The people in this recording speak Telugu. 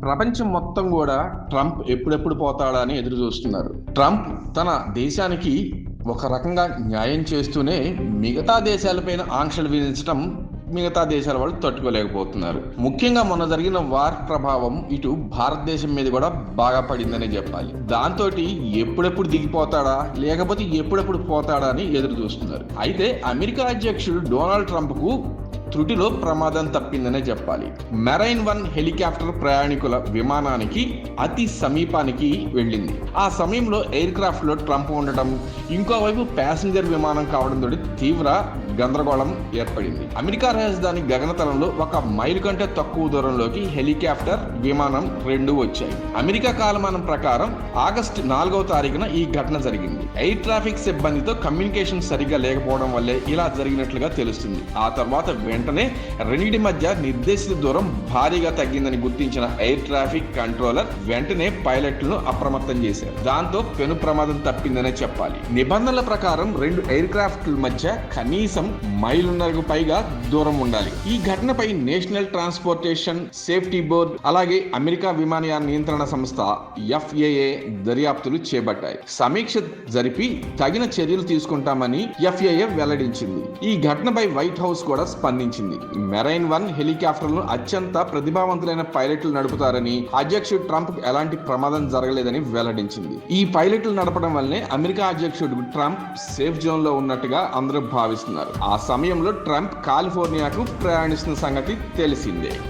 ప్రపంచం మొత్తం కూడా ట్రంప్ ఎప్పుడెప్పుడు పోతాడా అని ఎదురు చూస్తున్నారు. ట్రంప్ తన దేశానికి ఒక రకంగా న్యాయం చేస్తూనే మిగతా దేశాలపైన ఆంక్షలు విధించడం మిగతా దేశాల వాళ్ళు తట్టుకోలేకపోతున్నారు. ముఖ్యంగా మొన్న జరిగిన వార్ ప్రభావం ఇటు భారతదేశం మీద కూడా బాగా పడిందనే చెప్పాలి. దాంతో ఎప్పుడెప్పుడు దిగిపోతాడా లేకపోతే ఎప్పుడెప్పుడు పోతాడా అని ఎదురు చూస్తున్నారు. అయితే అమెరికా అధ్యక్షుడు డొనాల్డ్ ట్రంప్ కు త్రుటిలో ప్రమాదం తప్పిందనే చెప్పాలి. మెరైన్ 1 హెలికాప్టర్ ప్రయాణికుల విమానానికి అతి సమీపానికి వెళ్ళింది. ఆ సమయంలో ఎయిర్ క్రాఫ్ట్ లో ట్రంప్ ఉండటం, ఇంకోవైపు ప్యాసింజర్ విమానం కావడంతో తీవ్ర గందరగోళం ఏర్పడింది. అమెరికా రాజధాని గగనతలంలో 1 మైలు కంటే తక్కువ దూరంలోకి హెలికాప్టర్, విమానం రెండూ వచ్చాయి. అమెరికా కాలమానం ప్రకారం ఆగస్టు 4వ తారీఖున ఈ ఘటన జరిగింది. ఎయిర్ ట్రాఫిక్ సిబ్బందితో కమ్యూనికేషన్ సరిగ్గా లేకపోవడం వల్లే ఇలా జరిగినట్లుగా తెలుస్తుంది. ఆ తర్వాత వెంటనే రెండింటి మధ్య నిర్దేశిత దూరం భారీగా తగ్గిందని గుర్తించిన ఎయిర్ ట్రాఫిక్ కంట్రోలర్ వెంటనే పైలట్లను అప్రమత్తం చేశారు. దాంతో పెను ప్రమాదం తప్పిందనే చెప్పాలి. నిబంధనల ప్రకారం 2 ఎయిర్ క్రాఫ్ట్ల మధ్య కనీసం మైలున్నరకు పైగా దూరం ఉండాలి. ఈ ఘటనపై నేషనల్ ట్రాన్స్పోర్టేషన్ సేఫ్టీ బోర్డ్ అలాగే అమెరికా విమానయాన నియంత్రణ సంస్థ FAA దర్యాప్తులు చేపట్టాయి. సమీక్ష జరిపి తగిన చర్యలు తీసుకుంటామని FAA వెల్లడించింది. ఈ ఘటనపై వైట్ హౌస్ కూడా స్పందించింది. మెరైన్ 1 హెలికాప్టర్లను అత్యంత ప్రతిభావంతులైన పైలట్లు నడుపుతారని, అధ్యక్షుడు ట్రంప్ ఎలాంటి ప్రమాదం జరగలేదని వెల్లడించింది. ఈ పైలట్లు నడపడం వల్లనే అమెరికా అధ్యక్షుడు ట్రంప్ సేఫ్ జోన్ లో ఉన్నట్టుగా అందరూ భావిస్తున్నారు. ఆ సమయంలో ట్రంప్ కాలిఫోర్నియాకు ప్రయాణిస్తున్న సంగతి తెలిసిందే.